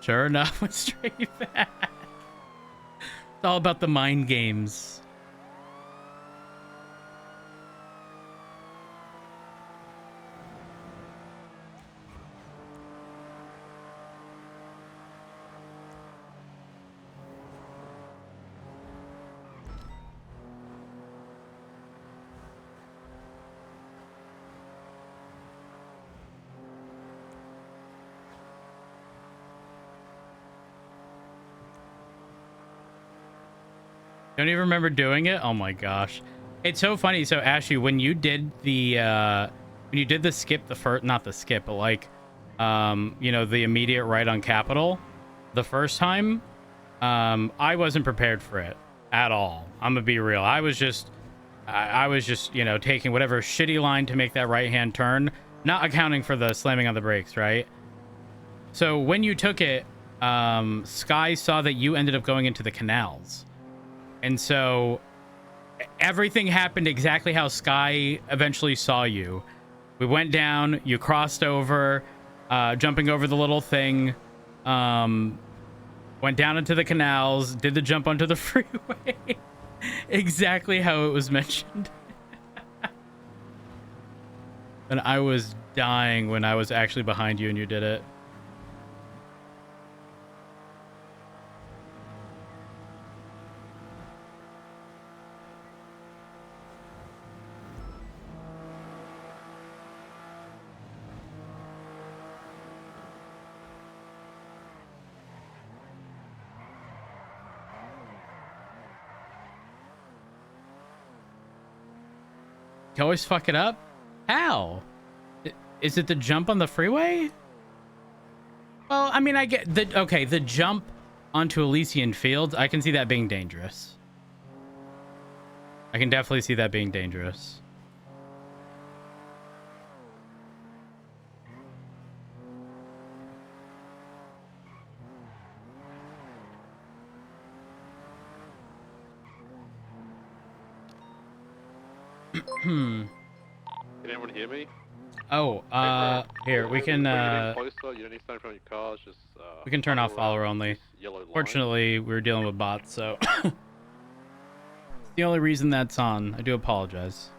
Sure enough, went straight back. It's all about the mind games. Don't even remember doing it. Oh my gosh, it's so funny. So Ashley, when you did the skip, the first, not the skip, but like you know, the immediate right on Capital the first time, I wasn't prepared for it at all. I'm gonna be real. I was just you know, taking whatever shitty line to make that right hand turn, not accounting for the slamming on the brakes, right? So when you took it, Sky saw that you ended up going into the canals. And so everything happened exactly how Sky eventually saw you. We went down, you crossed over, jumping over the little thing, went down into the canals, did the jump onto the freeway. Exactly how it was mentioned. And I was dying when I was actually behind you and you did it. You always fuck it up? How? Is it the jump on the freeway? Well, I mean, I get the... Okay, the jump onto Elysian Fields, I can see that being dangerous. I can definitely see that being dangerous. Can anyone hear me? Oh, here, we can, Closer, you don't need to stand in front of your cars, just, we can turn off follower only. Fortunately, we were dealing with bots, so... It's the only reason that's on. I do apologize.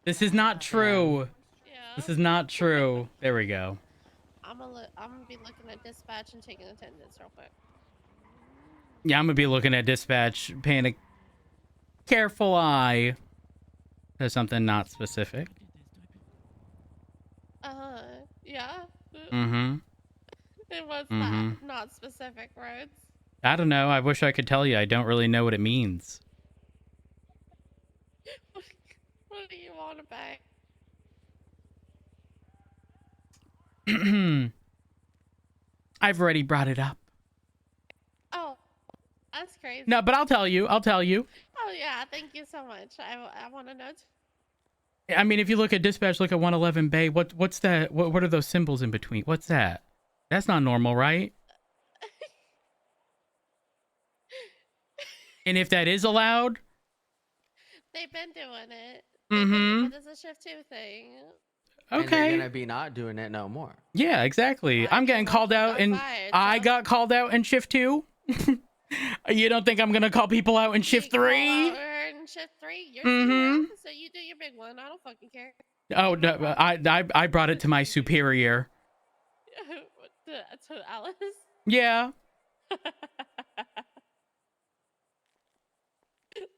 This is not true. Yeah. This is not true. There we go. I'm gonna be looking at dispatch and taking attendance real quick. Yeah, I'm gonna be looking at dispatch, paying a careful eye to something not specific. Yeah. Mm-hmm. It was not specific words. I don't know. I wish I could tell you. I don't really know what it means. What do you want to pay? I've already brought it up. Oh, that's crazy. No, but I'll tell you. I'll tell you. Oh yeah, thank you so much. I want to know. I mean, if you look at dispatch, look at 111 Bay. What's that? What are those symbols in between? What's that? That's not normal, right? And if that is allowed, they've been doing it. Mm-hmm. It is a shift 2 thing. Okay. And they're gonna be not doing it no more. Yeah, exactly. I'm getting called out, and I got called out in shift 2. You don't think I'm gonna call people out in shift 3? In shift 3, you're so you do your big one. I don't fucking care. Oh no, I brought it to my superior. To Alice. Yeah.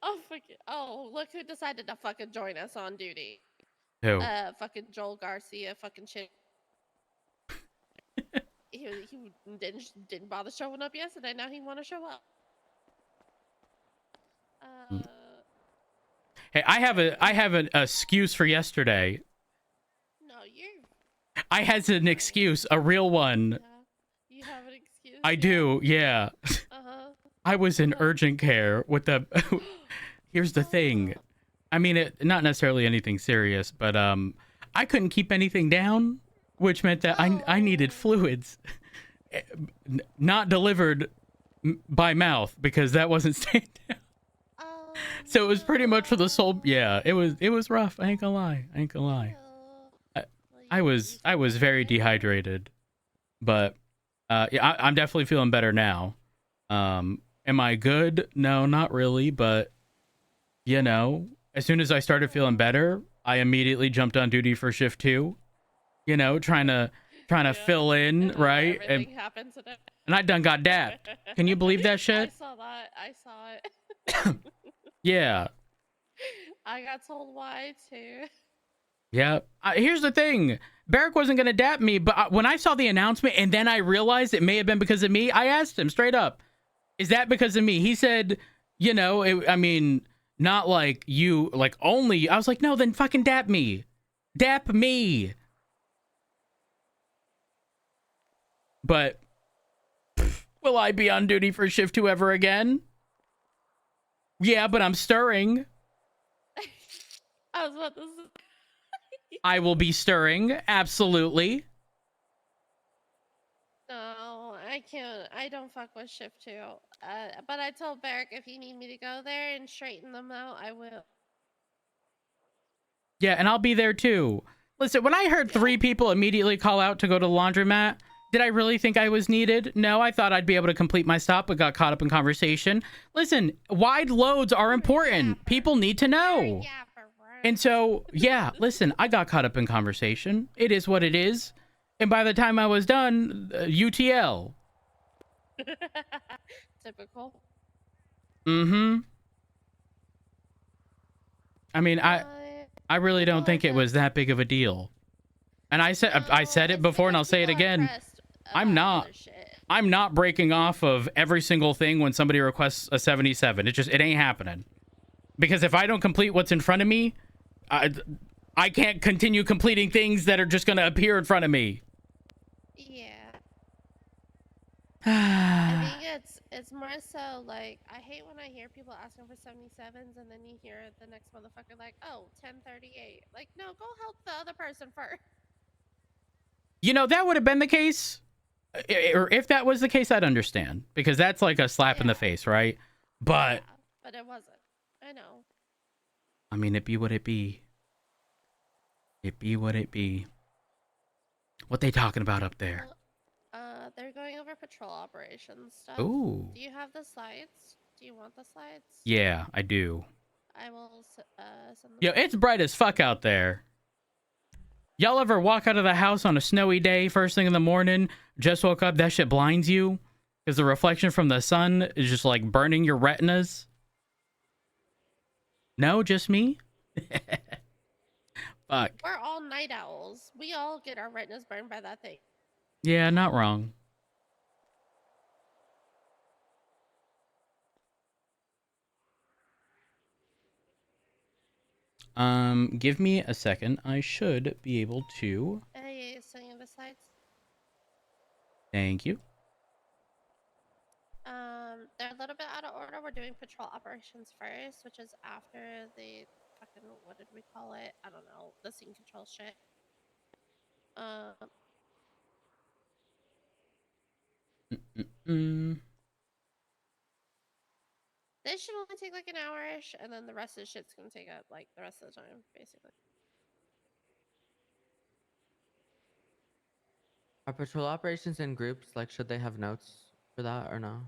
Oh fuck it. Oh, look who decided to fucking join us on duty. Who? Fucking Joel Garcia, fucking shit. he didn't bother showing up yesterday. Now he want to show up. Hey, I have an excuse for yesterday. No, you. I had an excuse, a real one. Yeah, you have an excuse. I do, yeah. Uh-huh. I was in urgent care with the... Here's the thing. I mean, not necessarily anything serious, but I couldn't keep anything down, which meant that I needed fluids, not delivered by mouth because that wasn't staying down. Oh, So it was pretty much for the soul. no. Yeah, it was rough. I ain't gonna lie. Ew. Well, I you was very survived. dehydrated, but yeah, I'm definitely feeling better now. Am I good? No, not really, but you know, as soon as I started feeling better, I immediately jumped on duty for shift 2, you know, trying to Yeah. fill in, And right? everything happened today. And I done got dapped. Can you believe that I shit? saw that. I saw it. Yeah. I got told why too. Yeah. Here's the thing. Barrick wasn't going to dap me, but when I saw the announcement and then I realized it may have been because of me, I asked him straight up, is that because of me? He said, you know, I mean, not like you, like only. I was like, no, then fucking dap me. Dap me. But will I be on duty for shift 2 ever again? Yeah, but I'm stirring. I was about to say. I will be stirring. Absolutely. No, I can't. I don't fuck with shift 2. But I told Barrick if you need me to go there and straighten them out, I will. Yeah, and I'll be there too. Listen, when I heard 3 people immediately call out to go to the laundromat, did I really think I was needed? No, I thought I'd be able to complete my stop, but got caught up in conversation. Listen, wide loads are important. People need to know. Yeah, for work. And so, yeah, listen, I got caught up in conversation. It is what it is. And by the time I was done, UTL. Typical. Mm-hmm. I mean, I really don't think it was that big of a deal. And I said it before and I'll say it again. I'm not breaking off of every single thing when somebody requests a 77. It ain't happening. Because if I don't complete what's in front of me, I can't continue completing things that are just going to appear in front of me. Yeah. I think it's more so like I hate when I hear people asking for 77s and then you hear the next motherfucker like, oh, 1038. Like, no, go help the other person first. You know, that would have been the case. Or if that was the case, I'd understand. Because that's like a slap in the face, right? But... Yeah, but it wasn't. I know. I mean, it be what it be. It be what it be. What they talking about up there? They're going over patrol operations stuff. Ooh. Do you have the slides? Do you want the slides? Yeah, I do. I will send them. Yo, it's bright as fuck out there. Y'all ever walk out of the house on a snowy day, first thing in the morning, just woke up, that shit blinds you? Because the reflection from the sun is just like burning your retinas? No, just me? Fuck. We're all night owls. We all get our retinas burned by that thing. Yeah, not wrong. Give me a second. I should be able to. Hey, sending you the slides. Thank you. They're a little bit out of order. We're doing patrol operations first, which is after the fucking, what did we call it? I don't know. The scene control shit. This should only take like an hour-ish, and then the rest of the shit's gonna take up like the rest of the time, basically. Are patrol operations in groups? Like, should they have notes for that or no?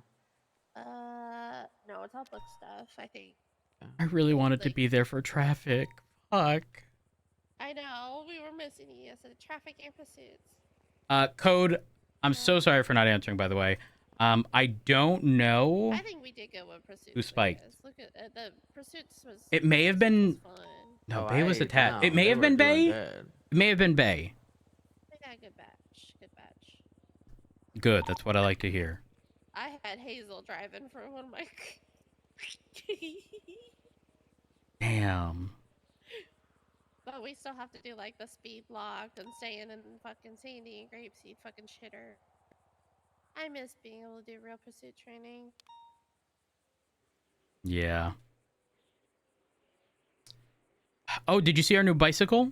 No, it's all book stuff, I think. I really wanted to Like- be there for traffic. Fuck. I know, we were missing you. I said traffic and pursuits. Code, I'm so sorry for not answering, by the way. I don't know. I think we did good with pursuits. Who spiked? guys. Look at the pursuits was. It may have Pursuits been... was fun. No, Oh, Bay was I- attached. no, It may they have were been doing Bay. good. It may have been Bay. We got a good batch. Good batch. Good, that's what I like to hear. I had Hazel driving for one of my. Damn. But we still have to do like the speed lock and staying in fucking Sandy and Grapeseed fucking shitter. I miss being able to do real pursuit training. Yeah. Oh, did you see our new bicycle?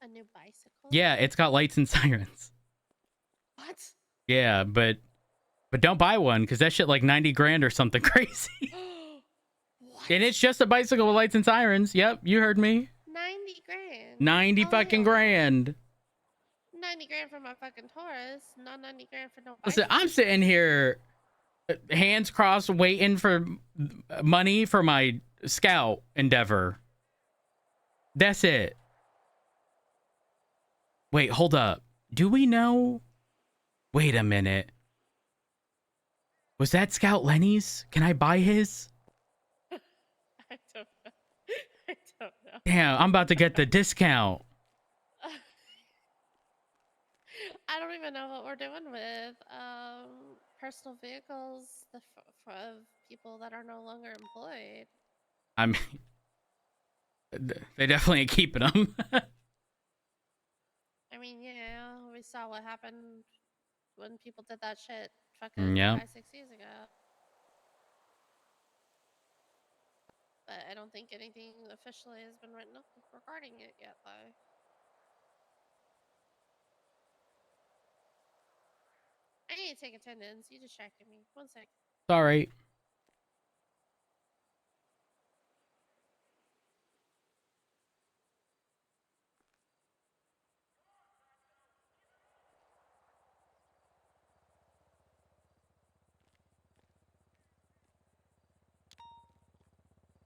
A new bicycle? Yeah, it's got lights and sirens. What? Yeah, but don't buy one because that shit like 90 grand or something crazy. What? And it's just a bicycle with lights and sirens. Yep, you heard me. 90 grand. 90 Oh, fucking hell no. grand. 90 grand for my fucking Taurus. Not 90 grand for no Listen, bicycle. I'm sitting here, hands crossed, waiting for money for my scout endeavor. That's it. Wait, hold up. Do we know? Wait a minute. Was that Scout Lenny's? Can I buy his? I don't know. I don't know. Damn, I'm about to get the discount. I don't even know what we're doing with personal vehicles for people that are no longer employed. I mean, they definitely ain't keeping them. I mean, yeah, we saw what happened when people did that shit fucking Yeah. 5-6 years ago. But I don't think anything officially has been written up regarding it yet, though. I need to take attendance. You distracted me. 1 sec. Sorry.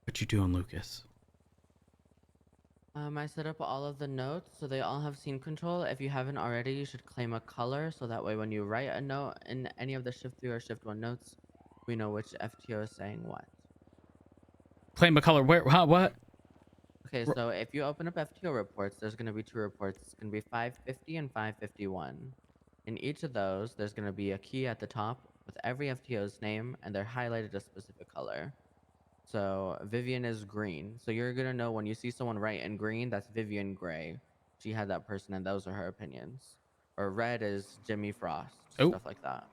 What you doing, Lucas? I set up all of the notes so they all have scene control. If you haven't already, you should claim a color so that way when you write a note in any of the shift 3 or shift 1 notes, we know which FTO is saying what. Claim a color. Where? Huh, what? Okay, so if you open up FTO reports, there's going to be 2 reports. It's going to be 550 and 551. In each of those, there's going to be a key at the top with every FTO's name, and they're highlighted a specific color. So Vivian is green. So you're going to know when you see someone write in green, that's Vivian Gray. She had that person, and those are her opinions. Or red is Jimmy Frost, Oh. stuff like that.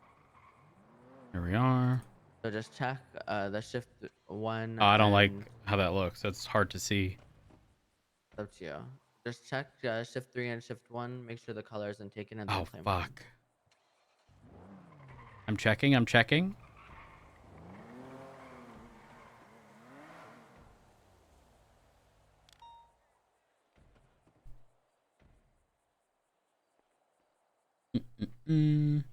Here we are. So just check the shift 1. Oh, I don't like and how that looks. It's hard to see. it's up to you. Just check shift 3 and shift 1. Make sure the color isn't taken, and then Oh, claim one. fuck. I'm checking. I'm checking. Mm.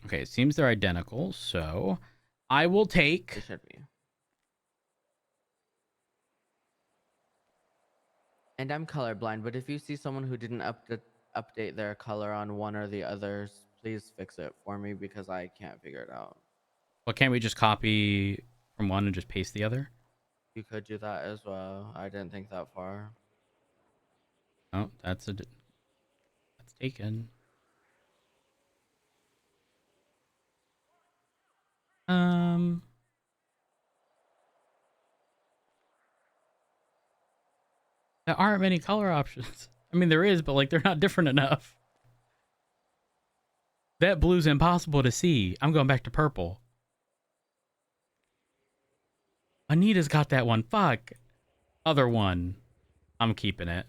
Okay, it seems they're identical, so I will They take. should be. And I'm colorblind, but if you see someone who didn't update their color on one or the others, please fix it for me because I can't figure it out. Well, can't we just copy from one and just paste the other? You could do that as well. I didn't think that far. Oh, that's taken. There aren't many color options. I mean, there is, but like they're not different enough. That blue's impossible to see. I'm going back to purple. Anita's got that one. Fuck. Other one. I'm keeping it.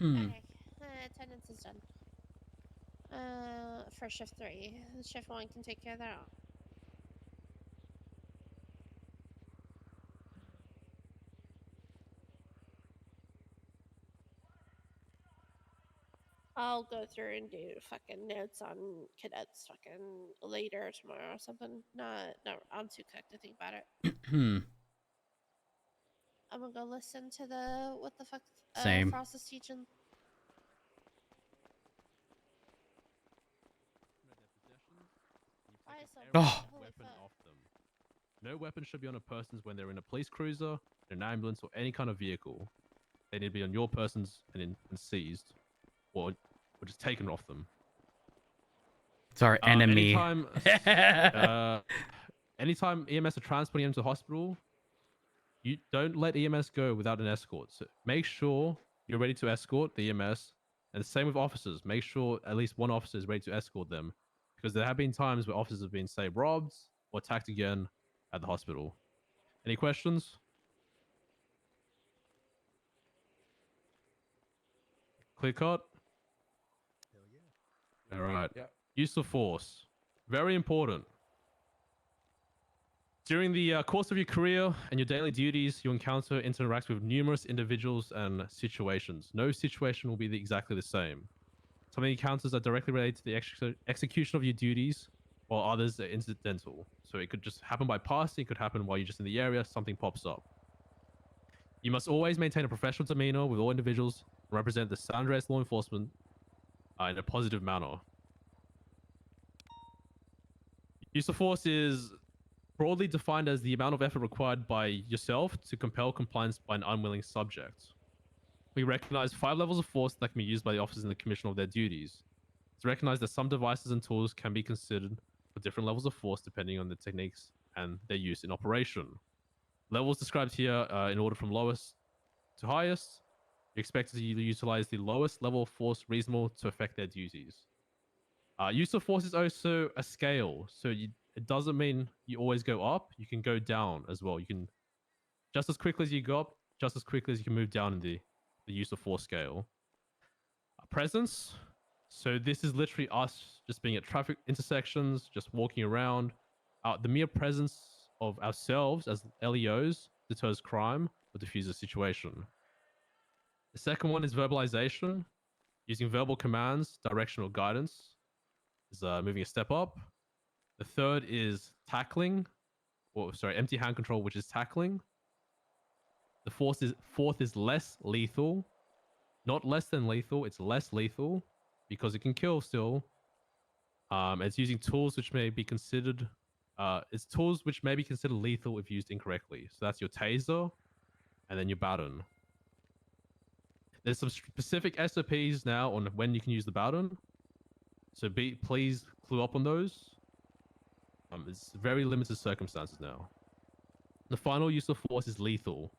Okay. Attendance is done. For shift 3. Shift 1 can take care of that. I'll go through and do fucking notes on cadets fucking later tomorrow or something. No, I'm too cooked to think about it. I'm gonna go listen to the what the fuck Same. Frost is teaching. Why is so Oh. holy Weapon fuck. off them. No weapon should be on a person's when they're in a police cruiser, in an ambulance, or any kind of vehicle. They need to be on your persons and seized, or just taken off them. It's our enemy. Anytime EMS are transporting him to the hospital, you don't let EMS go without an escort. So make sure you're ready to escort the EMS. And the same with officers. Make sure at least one officer is ready to escort them. Because there have been times where officers have been, say, robbed or attacked again at the hospital. Any questions? Clear cut? Hell yeah. All right. Yeah. Use of force. Very important. During the course of your career and your daily duties, you encounter interact with numerous individuals and situations. No situation will be exactly the same. Some encounters are directly related to the execution of your duties, while others are incidental. So it could just happen by passing, it could happen while you're just in the area, something pops up. You must always maintain a professional demeanor with all individuals and represent the San Andreas law enforcement in a positive manner. Use of force is broadly defined as the amount of effort required by yourself to compel compliance by an unwilling subject. We recognize 5 levels of force that can be used by the officers in the commission of their duties. It's recognized that some devices and tools can be considered for different levels of force depending on the techniques and their use in operation. Levels described here in order from lowest to highest. You're expected to utilize the lowest level of force reasonable to affect their duties. Use of force is also a scale, so it doesn't mean you always go up. You can go down as well. You can, just as quickly as you go up, just as quickly as you can move down in the use of force scale. Presence. So this is literally us just being at traffic intersections, just walking around. The mere presence of ourselves as LEOs deters crime or diffuses a situation. The second one is verbalization. Using verbal commands, direction, or guidance is moving a step up. The third is tackling, or sorry, empty hand control, which is tackling. The fourth is less lethal, not less than lethal. It's less lethal because it can kill still. It's using tools which may be considered. It's tools which may be considered lethal if used incorrectly. So that's your taser, and then your baton. There's some specific SOPs now on when you can use the baton. So please clue up on those. It's very limited circumstances now. The final use of force is lethal.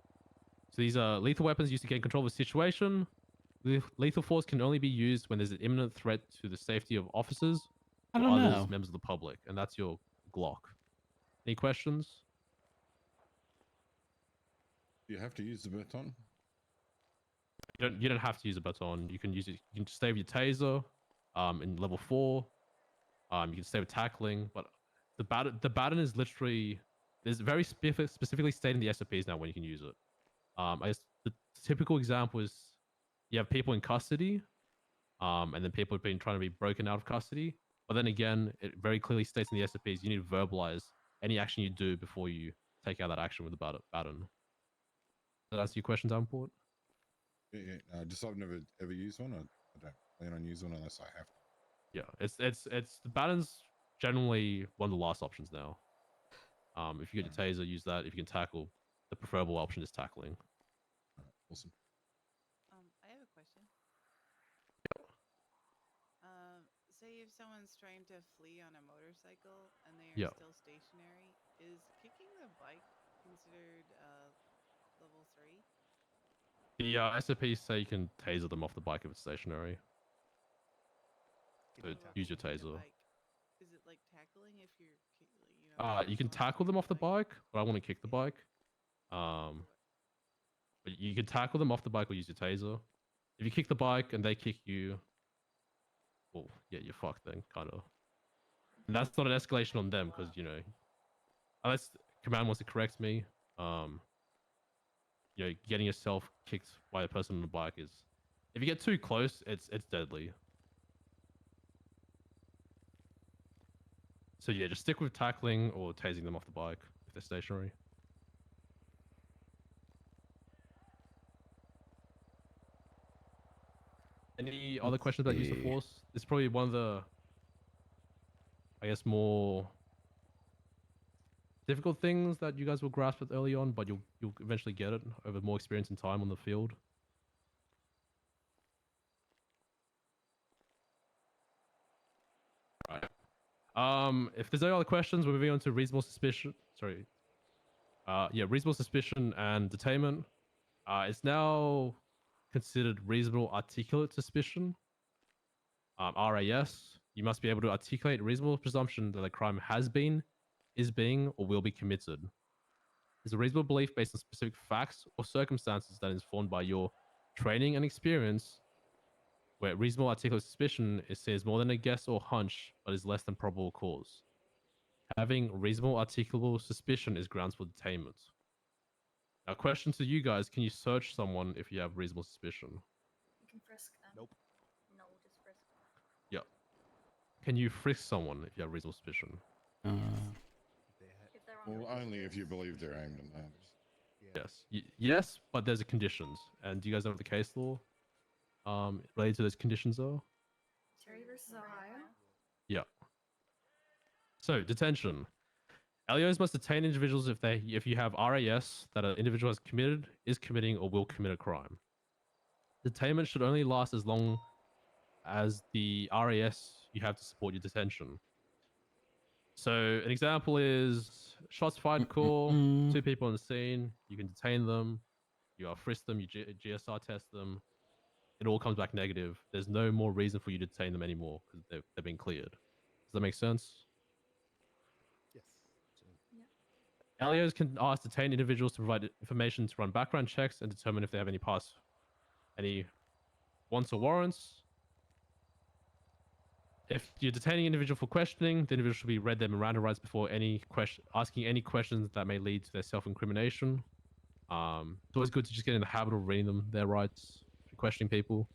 So these are lethal weapons used to gain control of a situation. Lethal force can only be used when there's an imminent threat to the safety of officers I or don't others, know. members of the public, and that's your Glock. Any questions? Do you have to use the baton? You don't have to use a baton. You can use it. You can stay with your taser. In level 4, you can stay with tackling. But the baton is literally there's very specifically stated in the SOPs now when you can use it. I guess the typical example is you have people in custody, and then people have been trying to be broken out of custody. But then again, it very clearly states in the SOPs you need to verbalize any action you do before you take out that action with the baton. Does that answer your question, Davenport? Yeah. Just I've never ever used one. I don't plan on using one unless I have to. Yeah, it's the baton's generally one of the last options now. If you get your taser, use that. If you can tackle, the preferable option is tackling. Awesome. I have a question. Say if someone's trying to flee on a motorcycle and they are Yeah. still stationary, is kicking the bike considered level 3? The SOPs say you can taser them off the bike if it's stationary. So use your taser. Is it like tackling if you're, You can tackle them off the bike, but I want to kick the bike. But you can tackle them off the bike or use your taser. If you kick the bike and they kick you, well, yeah, you're fucked then, kind of. And that's not an escalation on them because, unless command wants to correct me, getting yourself kicked by a person on a bike is, if you get too close, it's deadly. So yeah, just stick with tackling or tasing them off the bike if they're stationary. Any other questions about use of force? It's probably one of the, I guess, more difficult things that you guys will grasp with early on, but you'll eventually get it over more experience and time on the field. All right. If there's no other questions, we're moving on to reasonable suspicion. Sorry. Yeah, reasonable suspicion and detainment. It's now considered reasonable articulate suspicion. RAS. You must be able to articulate a reasonable presumption that a crime has been, is being, or will be committed. It's a reasonable belief based on specific facts or circumstances that is informed by your training and experience, where reasonable articulate suspicion is seen as more than a guess or hunch, but is less than probable cause. Having reasonable articulable suspicion is grounds for detainment. Now, question to you guys: can you search someone if you have reasonable suspicion? You can frisk them. Nope. No, just frisk them. Yeah. Can you frisk someone if you have reasonable suspicion? Uh, If they're on Well, only if you believe they're aimed at that. Yeah. Yes. Yes, but there's a conditions. And do you guys know what the case law related to those conditions are? Terry versus Ohio. Yeah. So detention. LEOs must detain individuals if you have RAS that an individual has committed, is committing, or will commit a crime. Detainment should only last as long as the RAS you have to support your detention. So an example is shots fired call, 2 people on the scene, you can detain them, you frisk them, you GSR test them, it all comes back negative. There's no more reason for you to detain them anymore because they've been cleared. Does that make sense? Yes. LEOs can ask detained individuals to provide information to run background checks and determine if they have any wants or warrants. If you're detaining an individual for questioning, the individual should be read their Miranda rights before asking any questions that may lead to their self-incrimination. It's always good to just get in the habit of reading them their rights if you're questioning people.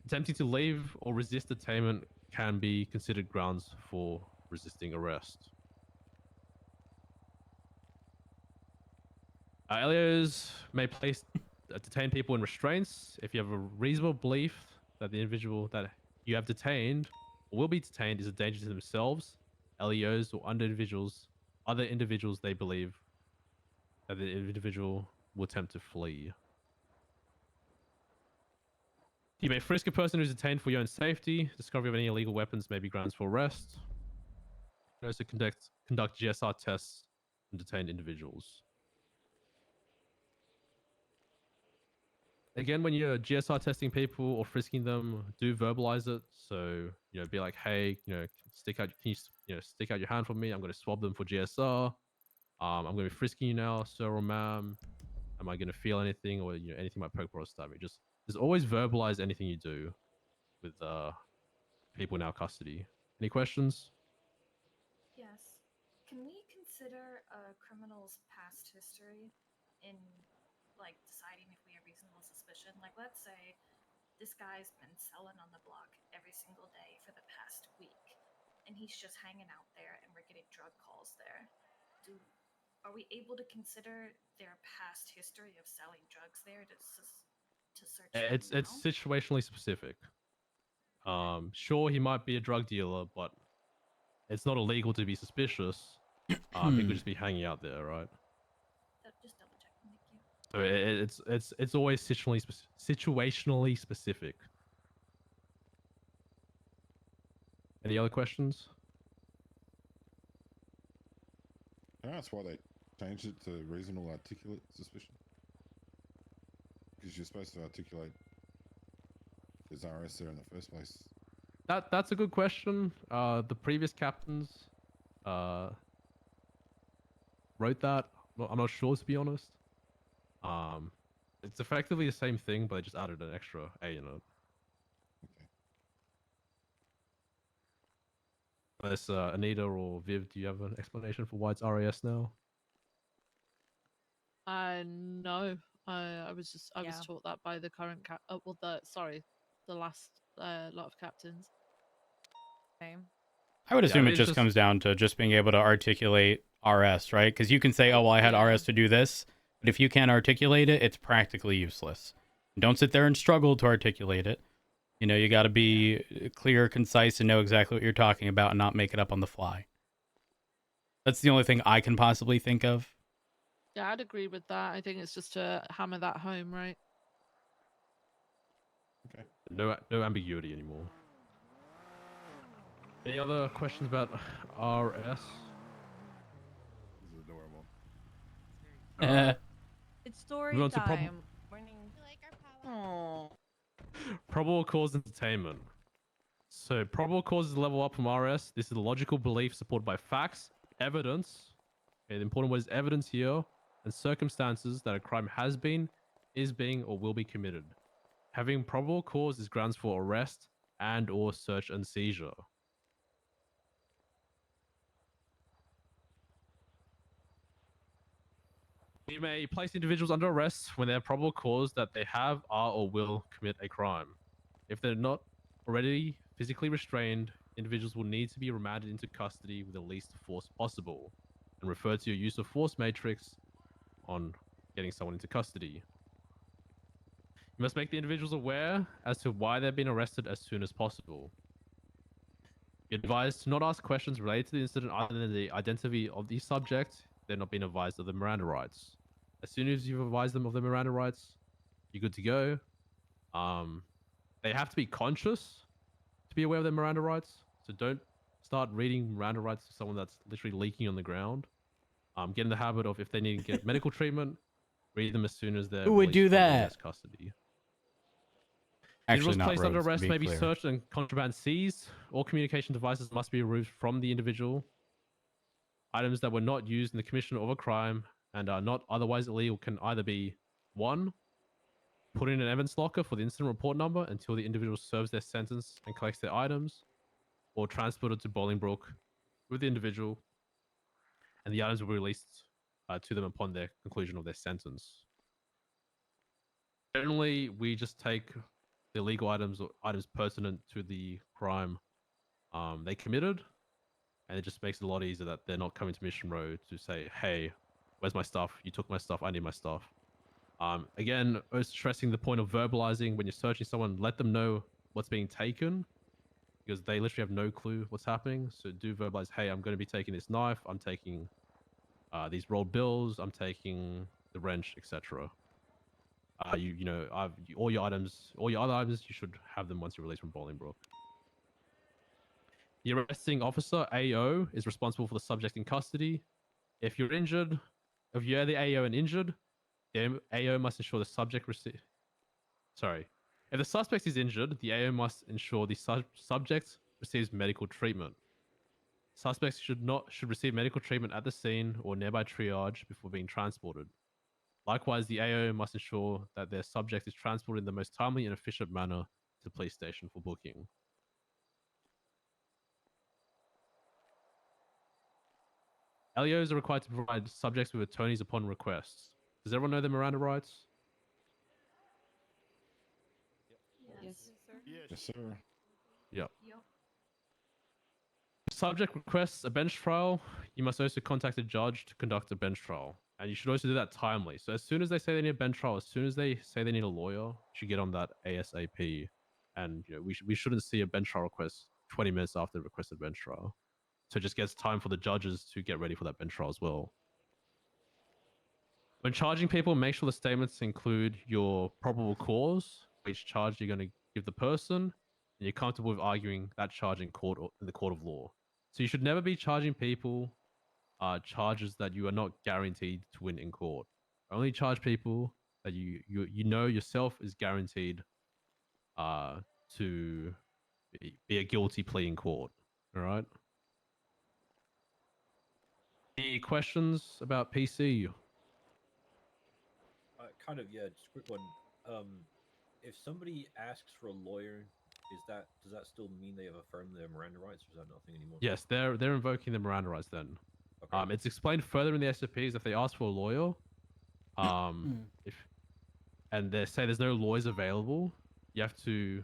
Attempting to leave or resist detainment can be considered grounds for resisting arrest. LEOs may detain people in restraints if you have a reasonable belief that the individual that you have detained or will be detained is a danger to themselves, LEOs, or other individuals they believe that the individual will attempt to flee. You may frisk a person who's detained for your own safety. Discovery of any illegal weapons may be grounds for arrest. You can also conduct GSR tests on detained individuals. Again, when you're GSR testing people or frisking them, do verbalize it. So, be like, hey, can you stick out your hand for me? I'm going to swab them for GSR. I'm going to be frisking you now, sir or ma'am. Am I going to feel anything, or anything might poke or stab me? Just always verbalize anything you do with people in our custody. Any questions? Yes. Can we consider a criminal's past history in, like, deciding if we have reasonable suspicion? Like, let's say this guy's been selling on the block every single day for the past week, and he's just hanging out there, and we're getting drug calls there. Are we able to consider their past history of selling drugs there to search them It's now? situationally specific. Sure, he might be a drug dealer, but it's not illegal to be suspicious. He could just be hanging out there, right? Just double checking. Thank you. So it's always situationally specific. Any other questions? Can I ask why they changed it to reasonable articulate suspicion? Because you're supposed to articulate there's RS there in the first place. That's a good question. The previous captains wrote that. Well, I'm not sure, to be honest. It's effectively the same thing, but they just added an extra A in it. Okay. Unless Anita or Viv, do you have an explanation for why it's RAS now? No. I was Yeah. taught that by the current the last lot of captains. Same. I would assume it it's just comes down to just being able to articulate RS, right? Because you can say, oh, well, I had Yeah. RS to do this. But if you can't articulate it, it's practically useless. Don't sit there and struggle to articulate it. You got to be clear, concise, and know exactly what you're talking about and not make it up on the fly. That's the only thing I can possibly think of. Yeah, I'd agree with that. I think it's just to hammer that home, right? Okay. No ambiguity anymore. Any other questions about RS? This is adorable. Alright. It's story Move on to time. Morning. We like our power. Oh. Probable cause entertainment. So probable causes level up from RS. This is a logical belief supported by facts, evidence. Okay, the important word is evidence here, and circumstances that a crime has been, is being, or will be committed. Having probable cause is grounds for arrest and or search and seizure. You may place individuals under arrest when they have probable cause that they have, are, or will commit a crime. If they're not already physically restrained, individuals will need to be remanded into custody with the least force possible, and refer to your use of force matrix on getting someone into custody. You must make the individuals aware as to why they've been arrested as soon as possible. You're advised to not ask questions related to the incident other than the identity of the subject. They're not being advised of the Miranda rights. As soon as you've advised them of the Miranda rights, you're good to go. They have to be conscious to be aware of their Miranda rights. So don't start reading Miranda rights to someone that's literally leaking on the ground. Get in the habit of, if they need to get medical treatment, read them as soon as they're Who would do released from that? AS custody. Actually, Individuals not placed under Rhodes, to arrest be may be clear. searched and contraband seized. All communication devices must be removed from the individual. Items that were not used in the commission of a crime and are not otherwise illegal can either be 1. Put in an evidence locker for the incident report number until the individual serves their sentence and collects their items, or transported to Bolingbrook with the individual, and the items will be released to them upon their conclusion of their sentence. Generally, we just take the illegal items or items pertinent to the crime they committed, and it just makes it a lot easier that they're not coming to Mission Road to say, hey, where's my stuff? You took my stuff. I need my stuff. Again, stressing the point of verbalizing when you're searching someone, let them know what's being taken, because they literally have no clue what's happening. So do verbalize, hey, I'm going to be taking this knife. I'm taking these rolled bills. I'm taking the wrench, etc. All your items, all your other items, you should have them once you're released from Bolingbrook. The arresting officer, AO, is responsible for the subject in custody. If you're injured, if you're the AO and injured, the AO must ensure the subject if the suspect is injured, the AO must ensure the subject receives medical treatment. Suspects should receive medical treatment at the scene or nearby triage before being transported. Likewise, the AO must ensure that their subject is transported in the most timely and efficient manner to the police station for booking. LEOs are required to provide subjects with attorneys upon request. Does everyone know their Miranda rights? Yes. sir. Yes, sir. Yep. Yep. Subject requests a bench trial. You must also contact a judge to conduct a bench trial. And you should also do that timely. So as soon as they say they need a bench trial, as soon as they say they need a lawyer, you should get on that ASAP. And we shouldn't see a bench trial request 20 minutes after the requested bench trial. So it just gets time for the judges to get ready for that bench trial as well. When charging people, make sure the statements include your probable cause, which charge you're going to give the person, and you're comfortable with arguing that charge in court or in the court of law. So you should never be charging people charges that you are not guaranteed to win in court. Only charge people that you know yourself is guaranteed to be a guilty plea in court. All right. Any questions about PC? Kind of, yeah. Just a quick one. If somebody asks for a lawyer, does that still mean they have affirmed their Miranda rights, or is that nothing anymore? Yes, they're invoking the Miranda rights then. Okay. It's explained further in the SOPs if they ask for a lawyer, and they say there's no lawyers available, you have to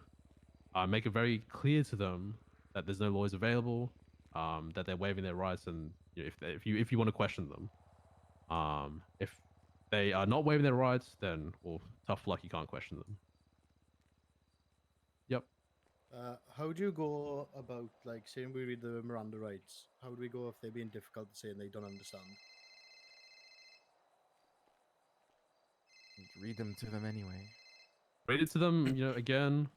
make it very clear to them that there's no lawyers available, that they're waiving their rights, and if you want to question them, if they are not waiving their rights, then well, tough luck, you can't question them. Yep. How do you go about, like, saying we read the Miranda rights? How do we go if they're being difficult to say and they don't understand? Read them to them anyway. Read it to them, again.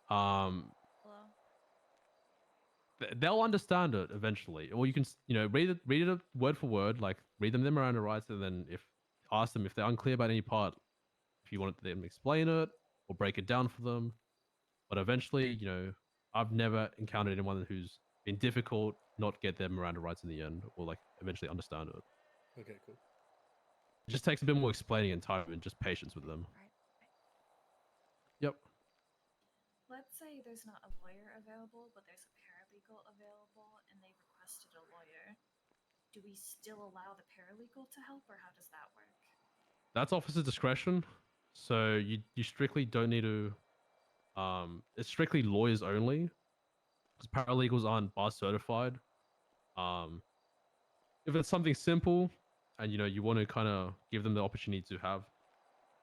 Hello. They'll understand it eventually, or you can read it word for word, like read them their Miranda rights, and then if ask them if they're unclear about any part, if you want them to explain it or break it down for them. But eventually, I've never encountered anyone who's been difficult, not get their Miranda rights in the end, or like eventually understand it. Okay, cool. It just takes a bit more explaining and time and just patience with them. Right. Yep. Let's say there's not a lawyer available, but there's a paralegal available, and they requested a lawyer. Do we still allow the paralegal to help, or how does that work? That's officer's discretion. So you strictly don't need to. It's strictly lawyers only, because paralegals aren't bar certified. If it's something simple, and you want to kind of give them the opportunity to have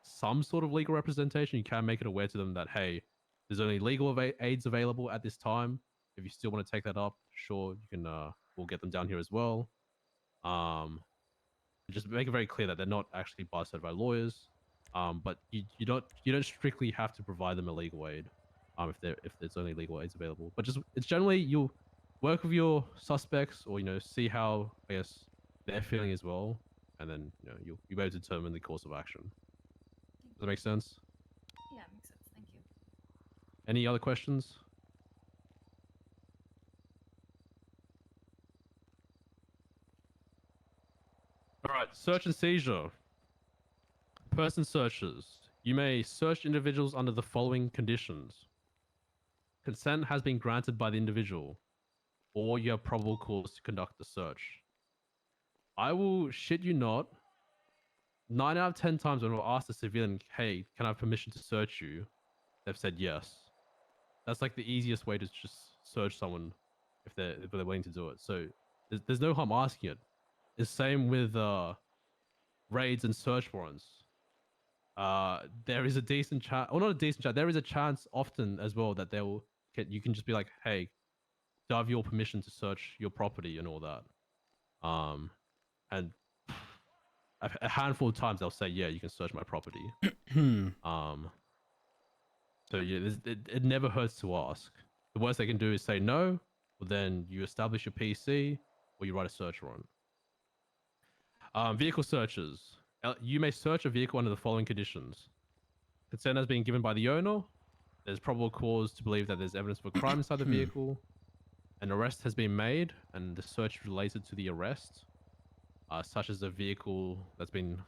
some sort of legal representation, you can make it aware to them that, hey, there's only legal aids available at this time. If you still want to take that up, sure, you can. We'll get them down here as well. Just make it very clear that they're not actually bar certified lawyers. But you don't strictly have to provide them a legal aid. If there's only legal aids available, but just it's generally you'll work with your suspects, or see how, I guess, they're feeling as well, and then you'll be able to determine the course of action. Does that make sense? Yeah, it makes sense. Thank you. Any other questions? All right, search and seizure. Person searches. You may search individuals under the following conditions. Consent has been granted by the individual, or you have probable cause to conduct the search. I will shit you not. 9 out of 10 times when we'll ask the civilian, hey, can I have permission to search you? They've said yes. That's like the easiest way to just search someone if they're willing to do it. So there's no harm asking it. It's the same with raids and search warrants. There is a decent chance, or not a decent chance, there is a chance often as well that you can just be like, hey, do I have your permission to search your property and all that? And a handful of times they'll say, yeah, you can search my property. So yeah, it never hurts to ask. The worst they can do is say no, or then you establish your PC, or you write a search warrant. Vehicle searches. You may search a vehicle under the following conditions. Consent has been given by the owner. There's probable cause to believe that there's evidence of a crime inside the vehicle. An arrest has been made, and the search related to the arrest, such as a vehicle that's been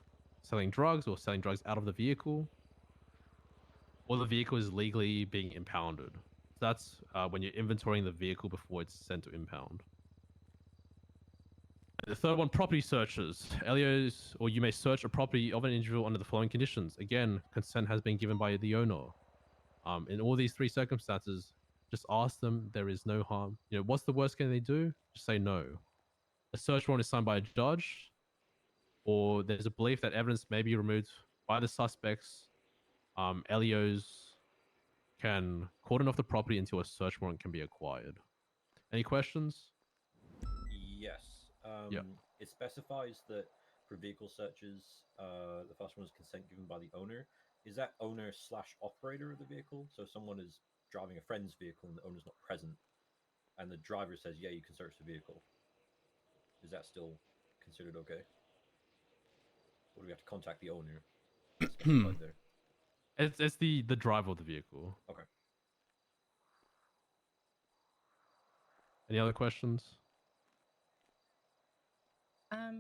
selling drugs or selling drugs out of the vehicle, or the vehicle is legally being impounded. So that's when you're inventorying the vehicle before it's sent to impound. The third one, property searches. LEOs, or you may search a property of an individual under the following conditions. Again, consent has been given by the owner. In all these three circumstances, just ask them. There is no harm. What's the worst can they do? Just say no. A search warrant is signed by a judge, or there's a belief that evidence may be removed by the suspects. LEOs can cordon off the property until a search warrant can be acquired. Any questions? Yes. Yeah. It specifies that for vehicle searches, the first one is consent given by the owner. Is that owner / operator of the vehicle? So someone is driving a friend's vehicle and the owner's not present, and the driver says, yeah, you can search the vehicle. Is that still considered okay? Or do we have to contact the owner? That's specified there. It's the driver of the vehicle. Okay. Any other questions?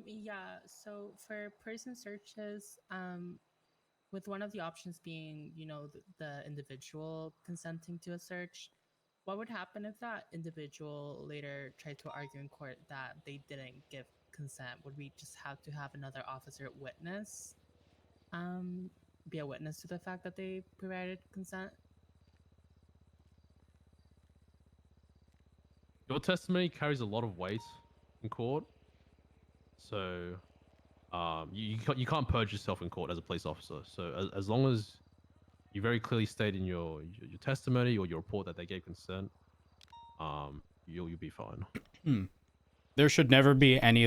Yeah, so for person searches, with one of the options being, the individual consenting to a search, what would happen if that individual later tried to argue in court that they didn't give consent? Would we just have to have another officer witness, be a witness to the fact that they provided consent? Your testimony carries a lot of weight in court, so you can't purge yourself in court as a police officer. So as long as you very clearly state in your testimony or your report that they gave consent, you'll be fine. There should never be any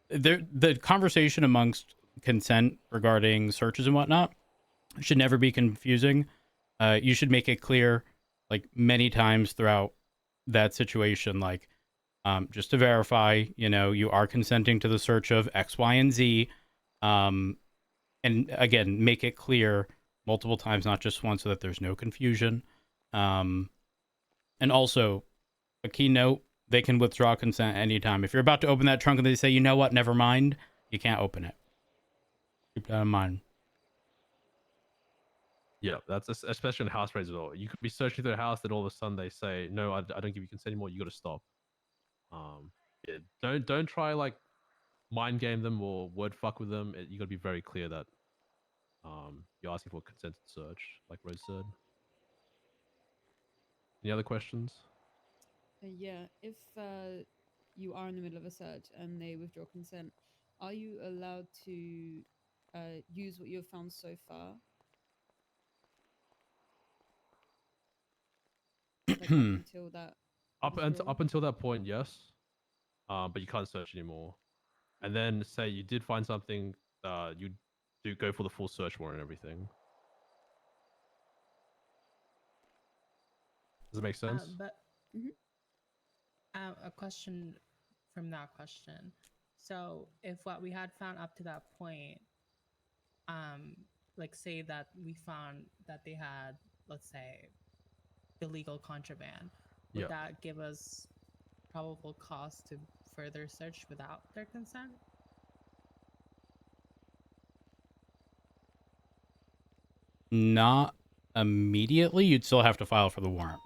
the conversation amongst consent regarding searches and whatnot should never be confusing. You should make it clear, many times throughout that situation, just to verify, you are consenting to the search of X, Y, and Z. And again, make it clear multiple times, not just once, so that there's no confusion. And also, a key note, they can withdraw consent anytime. If you're about to open that trunk and they say, you know what, never mind, you can't open it. Keep that in mind. Yeah, that's especially in house raids as well. You could be searching through a house, then all of a sudden they say, "No, I don't give you consent anymore." You got to stop. Yeah, don't try like mind game them or word fuck with them. You got to be very clear that you're asking for a consented search, like Rose said. Any other questions? Yeah, if you are in the middle of a search and they withdraw consent, are you allowed to use what you've found so far? Like up until that withdrawal? Up until that point, yes. But you can't search anymore. And then say you did find something, you do go for the full search warrant and everything. Does it make sense? A question from that question. So if what we had found up to that point, like say that we found that they had, let's say, illegal contraband, would that give us probable cause to further search without their consent? Not immediately. You'd still have to file for the warrant.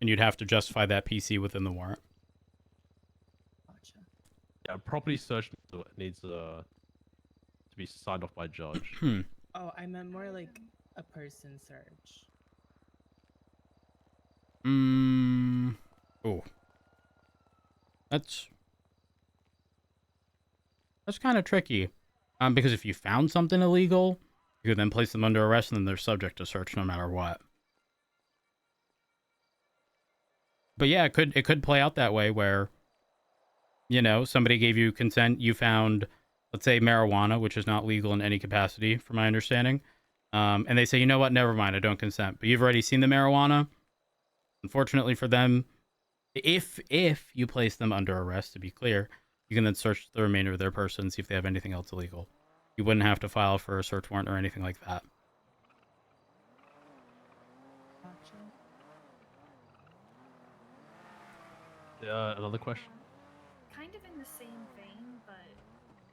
And you'd have to justify that PC within the warrant. Gotcha. Yeah, property search needs to be signed off by judge. Oh, I meant more like a person search. Oh. That's kind of tricky. Because if you found something illegal, you could then place them under arrest and then they're subject to search no matter what. But yeah, it could play out that way where, somebody gave you consent, you found, let's say, marijuana, which is not legal in any capacity, from my understanding. And they say, you know what, never mind, I don't consent. But you've already seen the marijuana. Unfortunately for them, if you place them under arrest, to be clear, you can then search the remainder of their person, see if they have anything else illegal. You wouldn't have to file for a search warrant or anything like that. Gotcha. Another question? Kind of in the same vein, but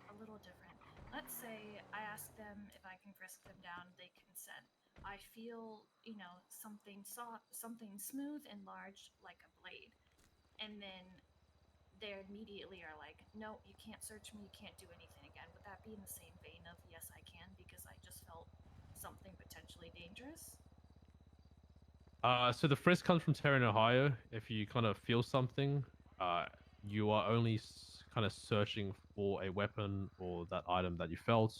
a little different. Let's say I ask them if I can frisk them down, they consent. I feel, something soft, something smooth and large like a blade. And then they immediately are like, no, you can't search me, you can't do anything again. Would that be in the same vein of, yes, I can, because I just felt something potentially dangerous? So the frisk comes from Terran, Ohio. If you kind of feel something, you are only kind of searching for a weapon or that item that you felt.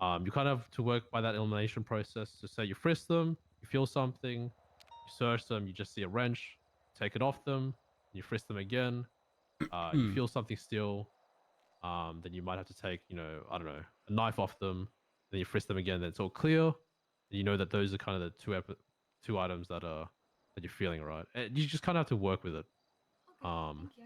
You kind of have to work by that elimination process. So say you frisk them, you feel something, you search them, you just see a wrench, take it off them, you frisk them again, you feel something still, then you might have to take, I don't know, a knife off them, then you frisk them again, then it's all clear. And you know that those are kind of the two items that you're feeling, right? And you just kind of have to work with it. Thank you.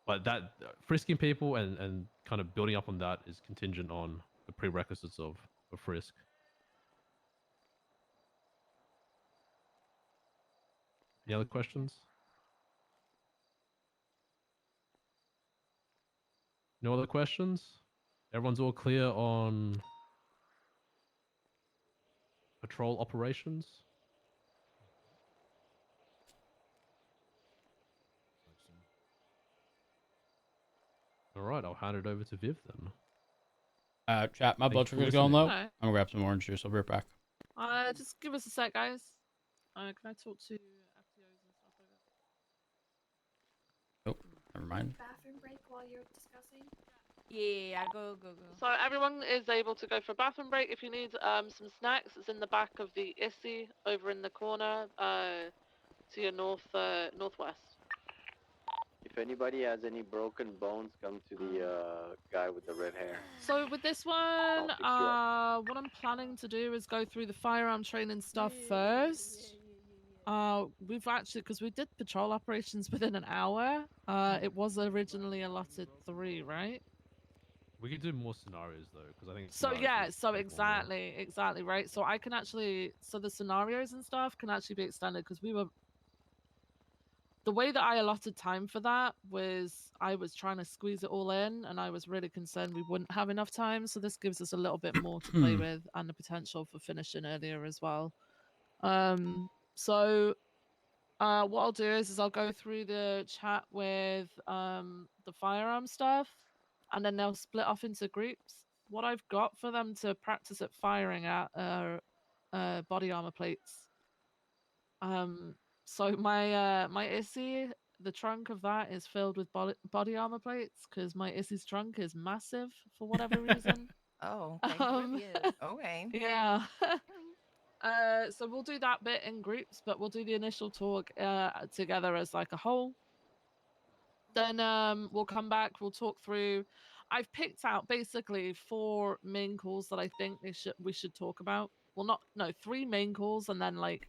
But that frisking people and kind of building up on that is contingent on the prerequisites of a frisk. Any other questions? No other questions? Everyone's all clear on patrol operations? All right, I'll hand it over to Viv then. Chat, my blood sugar's going low. I'm gonna grab some orange juice. I'll be right back. Just give us a sec, guys. Can I talk to FTOs and stuff like that? Oh, never mind. Bathroom break while you're discussing? Yeah, go. So everyone is able to go for a bathroom break. If you need some snacks, it's in the back of the ISSI over in the corner to your northwest. If anybody has any broken bones, come to the guy with the red hair. So with this one, what I'm planning to do is go through the firearm training stuff first. We've actually, because we did patrol operations within an hour. It was originally allotted 3, right? We could do more scenarios though, because I think So scenarios yeah, is so critical as well. exactly right. So I can actually, so the scenarios and stuff can actually be extended because we were. The way that I allotted time for that was I was trying to squeeze it all in, and I was really concerned we wouldn't have enough time. So this gives us a little bit more to play with, and the potential for finishing earlier as well. So what I'll do is I'll go through the chat with the firearm stuff, and then they'll split off into groups. What I've got for them to practice at firing at are body armor plates. So my Issy, the trunk of that is filled with body armor plates because my Issy's trunk is massive for whatever reason. Oh, okay. Caribbean. Okay. Yeah. So we'll do that bit in groups, but we'll do the initial talk together as like a whole. Then we'll come back, we'll talk through. I've picked out basically 4 main calls that I think we should talk about. Well, no, 3 main calls and then like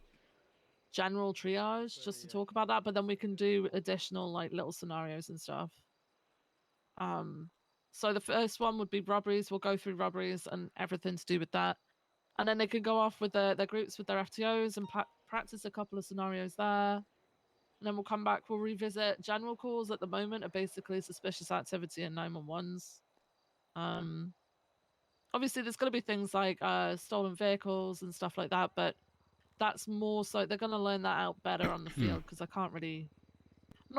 general triage just to talk about that, but then we can do additional like little scenarios and stuff. So the first one would be robberies. We'll go through robberies and everything to do with that. And then they can go off with their groups with their FTOs and practice a couple of scenarios there. And then we'll come back, we'll revisit general calls at the moment are basically suspicious activity and 911s. Obviously there's going to be things like stolen vehicles and stuff like that, but that's more so they're going to learn that out better on the field because I'm not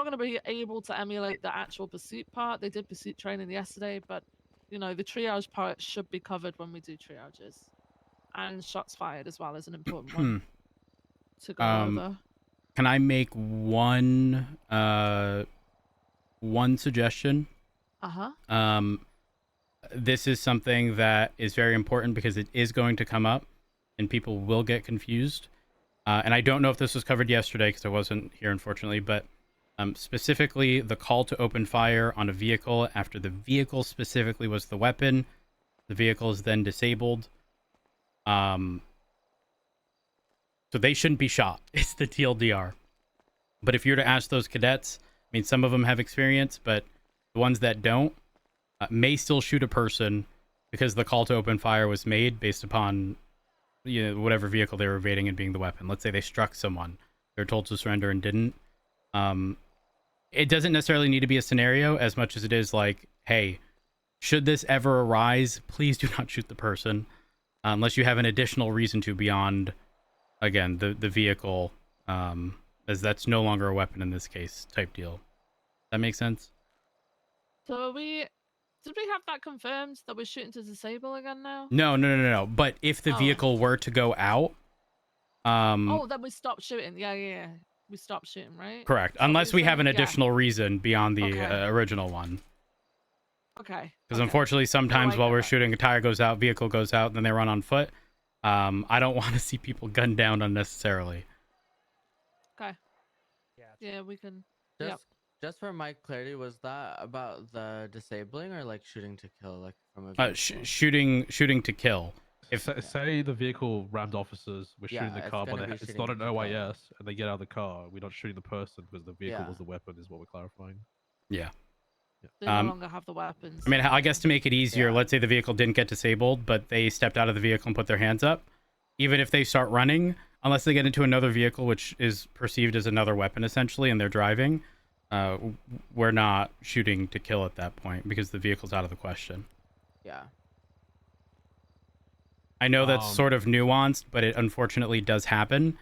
going to be able to emulate the actual pursuit part. They did pursuit training yesterday, but you know, the triage part should be covered when we do triages. And shots fired as well is an important one to go over. Can I make one suggestion? This is something that is very important because it is going to come up and people will get confused. And I don't know if this was covered yesterday because I wasn't here, unfortunately, but specifically the call to open fire on a vehicle after the vehicle specifically was the weapon. The vehicle is then disabled. So they shouldn't be shot. It's the TLDR. But if you're to ask those cadets, I mean, some of them have experience, but the ones that don't may still shoot a person because the call to open fire was made based upon whatever vehicle they were evading and being the weapon. Let's say they struck someone. They're told to surrender and didn't. It doesn't necessarily need to be a scenario as much as it is like, hey, should this ever arise, please do not shoot the person unless you have an additional reason to beyond, again, the vehicle, as that's no longer a weapon in this case type deal. That makes sense? So did we have that confirmed that we're shooting to disable again now? No. But if the vehicle were to go out, then we stop shooting. Yeah. We stop shooting, right? Correct. Unless we have an additional reason beyond the original one. Okay. Because unfortunately, sometimes while we're shooting, a tire goes out, vehicle goes out, and then they run on foot. I don't want to see people gunned down unnecessarily. Okay. Yeah, we can. Just for my clarity, was that about the disabling or like shooting to kill, like from a shooting to kill. If say the vehicle rammed officers, we're shooting the car, but it's not an OIS, and they get out of the car, we're not shooting the person because the vehicle was the weapon, is what we're clarifying. Yeah. They no longer have the weapons. I mean, I guess to make it easier, let's say the vehicle didn't get disabled, but they stepped out of the vehicle and put their hands up. Even if they start running, unless they get into another vehicle, which is perceived as another weapon essentially, and they're driving, we're not shooting to kill at that point because the vehicle's out of the question. Yeah. I know that's sort of nuanced, but it unfortunately does happen.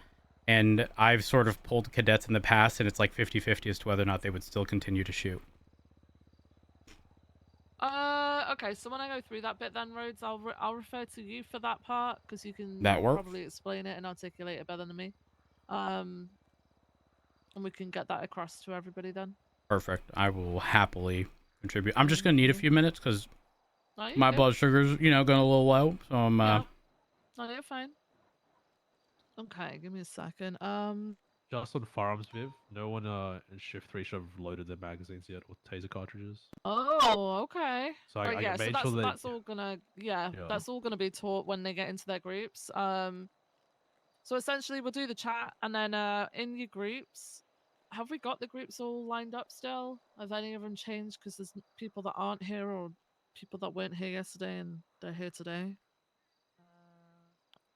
And I've sort of pulled cadets in the past, and it's like 50-50 as to whether or not they would still continue to shoot. Okay, so when I go through that bit then, Rhodes, I'll refer to you for that part, because you can probably explain it and articulate it better than me. And we can get that across to everybody then. Perfect. I will happily contribute. I'm just going to need a few minutes, because my blood sugar's, going a little low, so I'm... No, you're fine. Okay, give me a second. Just on firearms, Viv, no one in shift 3 should have loaded their magazines yet or taser cartridges. Oh, okay. So I made so sure that's all gonna that's all gonna be taught when they get into their groups. So essentially, we'll do the chat, and then in your groups, have we got the groups all lined up still? Have any of them changed? Because there's people that aren't here or people that weren't here yesterday and they're here today.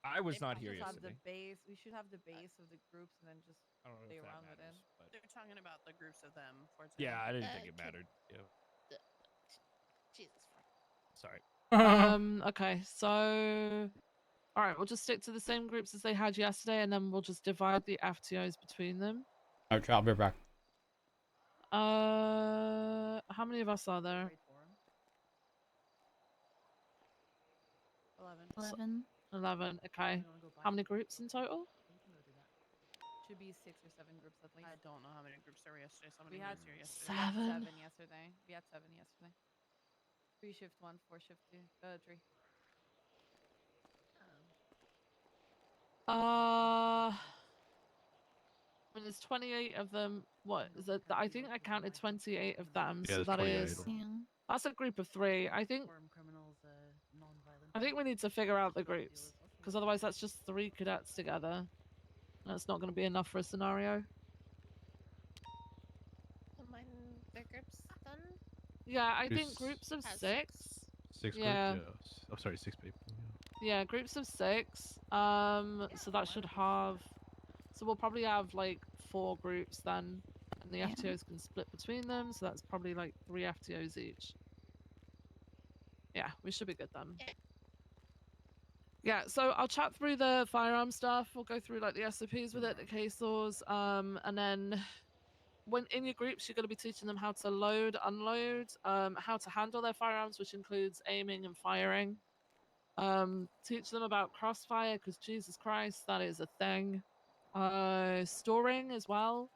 I was They not probably here just have yesterday. the base. We should have the base of the groups and then just I don't know play if that around with it. matters, but They're talking about the groups of them for today. yeah, I didn't think it mattered. Yeah. Jesus fuck. Sorry. Okay, so all right, we'll just stick to the same groups as they had yesterday, and then we'll just divide the FTOs between them. Okay, I'll be back. How many of us are there? 11. 11. Okay. How many groups in total? Should be 6 or 7 groups at least. I don't know how many groups there were yesterday. So many We had groups here yesterday. 7. 7 yesterday. We had 7 yesterday. 3 shift 1, 4 shift 2. 3. When there's 28 of them, what is it? I think I counted 28 of them, Yeah, so there's that 28 is of them. that's a group of 3. I think we need to figure out the groups because otherwise that's just 3 cadets together. That's not going to be enough for a scenario. Mine, the group's done. Yeah, I think Who's- groups of Has 6. 6 Yeah. groups? Yeah. Oh, sorry, 6 people. Yeah, groups of 6. So that should have. So we'll probably have like 4 groups then, and the FTOs can split between them. So that's probably like 3 FTOs each. Yeah, we should be good then. Yeah, so I'll chat through the firearm stuff. We'll go through like the SOPs with it, the case laws, and then when in your groups, you're going to be teaching them how to load, unload, how to handle their firearms, which includes aiming and firing. Teach them about crossfire, because Jesus Christ, that is a thing. Storing as well.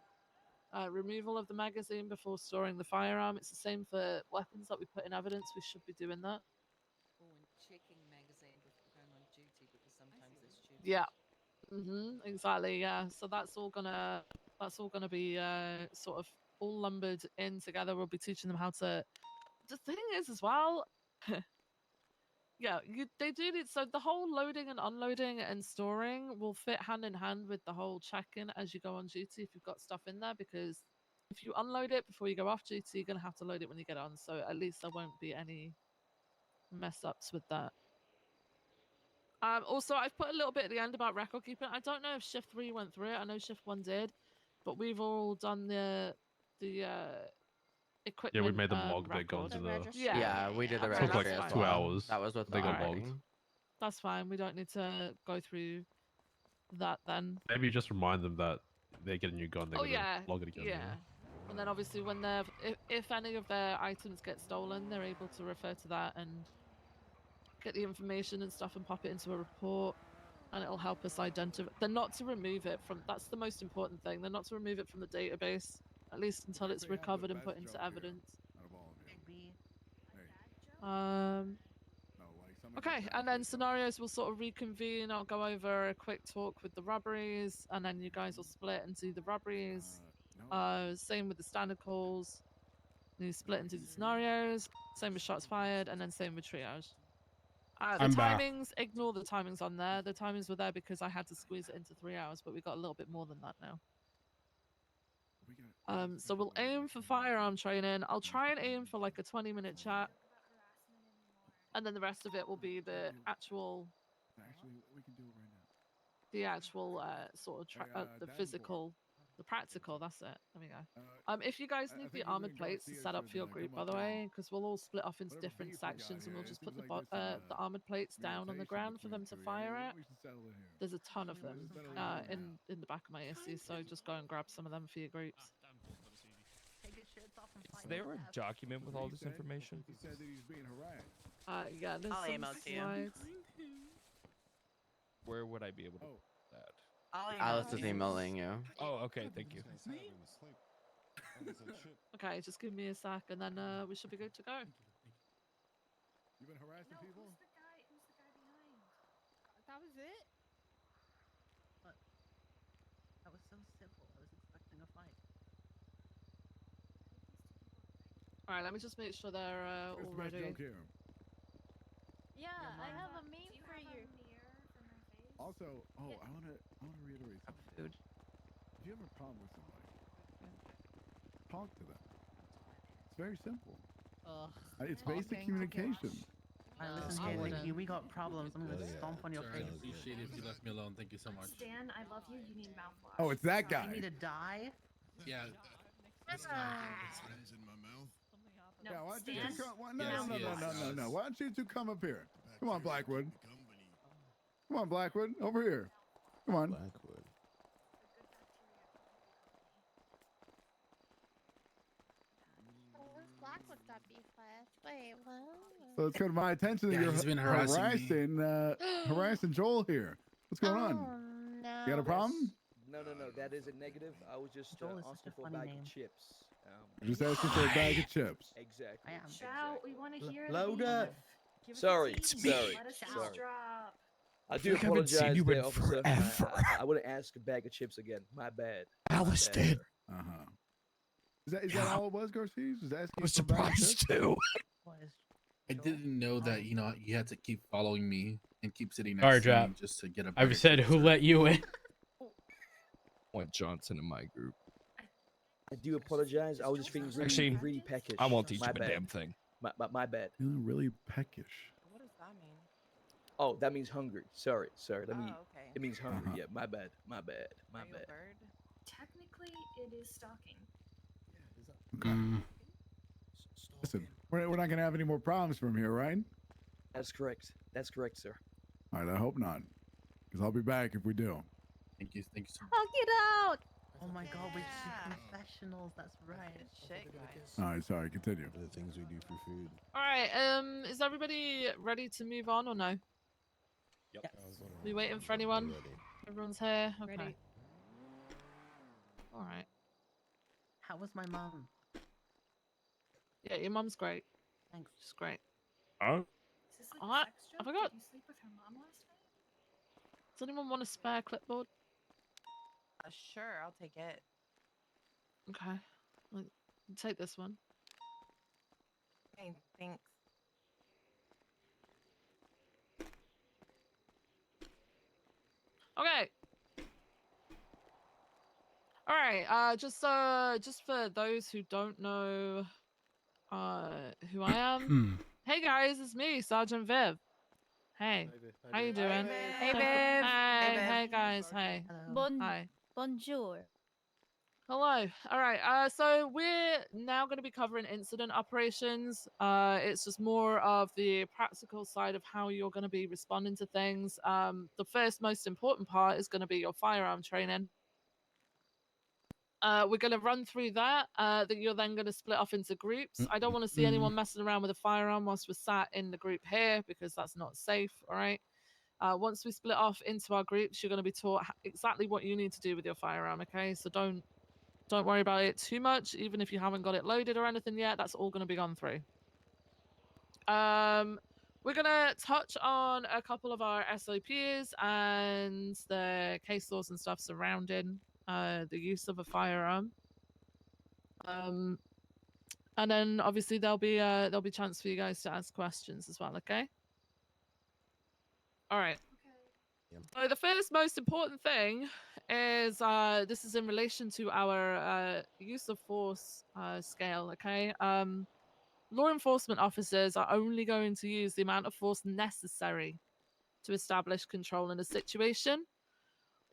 Removal of the magazine before storing the firearm. It's the same for weapons that we put in evidence. We should be doing that. Oh, and checking magazine before going on duty because sometimes there's duty. Yeah. Exactly. Yeah. So that's all gonna be sort of all lumbered in together. We'll be teaching them how to. The thing is, as well. Yeah, they do need. So the whole loading and unloading and storing will fit hand in hand with the whole check-in as you go on duty if you've got stuff in there, because if you unload it before you go off duty, you're gonna have to load it when you get on. So at least there won't be any mess ups with that. Also, I've put a little bit at the end about record keeping. I don't know if shift 3 went through it. I know shift 1 did, but we've all done the equipment. Yeah, we made them log. They go record. into the. Yeah, we did the Okay, registry Took as like well. 2 hours. That was with They the got onboarding. logged. That's fine. We don't need to go through that then. Maybe just remind them that they get a new gun. They Oh gotta yeah, log it again. yeah. And then obviously when if any of their items get stolen, they're able to refer to that and get the information and stuff and pop it into a report, and it'll help us identify. They're not to remove it from. That's the most important thing. They're not to remove it from the database, at least until it's recovered and put into evidence. Okay, and then scenarios will sort of reconvene. I'll go over a quick talk with the robberies, and then you guys will split and do the robberies. Same with the standard calls. You split into the scenarios. Same with shots fired, and then same with triage. The I'm back. timings, ignore the timings on there. The timings were there because I had to squeeze it into 3 hours, but we got a little bit more than that now. So we'll aim for firearm training. I'll try and aim for like a 20-minute chat. And then the rest of it will be the actual, Actually, we can do it right now. the actual sort of the physical, the practical. That's it. There we go. If you guys need the armored plates to set up for your group, by the way, because we'll all split off into different sections, and we'll just put the armored plates down on the ground for them to fire at. There's a ton of them in the back of my issue, so just go and grab some of them for your groups. Is there a document with all this information? He said that he's being harassed. Yeah, there's I'll some email it to you. slides. Where would I be able to Oh. put that? Alice is emailing you. Oh, okay, thank you. Okay, just give me a sec, and then we should be good to go. You've been harassing people? Who's the guy behind? That was it? What? That was so simple. I was expecting a fight. All right, let me just make sure they're all ready. Yeah, I have a meme for you. Also, I wanna reiterate something. Food. If you have a problem with somebody, talk to them. It's very simple. Ugh. It's basic communication. Listen I here, wouldn't. Nikki. We got problems. I'm gonna Oh, yeah. stomp on your Sorry, face. I'd appreciate it if you left me alone. Thank you so much. Stan, I love you. You need mouthwash. Oh, it's that Sorry. guy. You need to die. Yeah. in my mouth. No, Yeah, why don't you Stan? two come? Yes, No. Why don't you two come up here? Come on, Blackwood. Come on, Blackwood. Over here. Come on. Blackwood. Who's Blackwood got beef with? Wait, what? So it's come to my attention that Yeah, you're he's been harassing harassing Joel here. What's going on? No. You got a problem? No, that is a negative. I was just Joel is such asking a for a funny bag name. of chips. I'm just asking for a bag of chips. Exactly. I am. Shout, we want to hear Load the up. beef. Sorry, Let us sorry. eavesdrop. I do We haven't seen apologize you there, in officer. forever. I want to ask a bag of chips again. My bad. Alistair. Uh-huh. Is that all it was, Garcia? Was asking I was for a bag of surprised chips? too. I didn't know that, you had to keep following me and keep sitting Sorry, next to me Jap. just to get a I've said who let you in. Want Johnson in my group. I do apologize. I was just feeling really, Actually, really peckish. I won't teach My him a bad. damn thing. My bad. Feeling really peckish. What does that mean? Oh, that means hungry. Sorry. Let me. Okay. It means hungry. Uh-huh. Yeah, my bad. My Are you a bad. bird? Technically, it is stalking. Okay. Listen, we're not going to have any more problems from here, right? That's correct. That's correct, sir. All right, I hope not. Because I'll be back if we do. Thank you so much. Hug it out. Oh my god, we should be professionals. That's right. Shit, guys. All right, sorry, continue. The things we do for food. All right. Is everybody ready to move on or no? Yep. We waiting for anyone? Everyone's here. Okay. Ready. All right. How was my mom? Yeah, your mom's great. Thanks. She's great. Huh? Is this like a sex I joke? forgot. Did you sleep with her mom last night? Does anyone want a spare clipboard? Sure, I'll take it. Okay. Well, take this one. Okay, thanks. Okay. All right. Just for those who don't know, who I am. Hey guys, it's me, Sergeant Viv. Hey. How you doing? Hey, Viv. Hey guys. Hey. Hi. Bonjour. Hello. All right. So we're now going to be covering incident operations. It's just more of the practical side of how you're going to be responding to things. The first most important part is going to be your firearm training. We're going to run through that. That you're then going to split off into groups. I don't want to see anyone messing around with a firearm whilst we're sat in the group here because that's not safe. All right. Once we split off into our groups, you're going to be taught exactly what you need to do with your firearm. Okay. So don't worry about it too much, even if you haven't got it loaded or anything yet. That's all going to be gone through. We're going to touch on a couple of our SOPs and the case laws and stuff surrounding the use of a firearm. And then obviously there'll be chance for you guys to ask questions as well. Okay. All right. So the first most important thing is this is in relation to our use of force scale. Okay. Law enforcement officers are only going to use the amount of force necessary to establish control in a situation,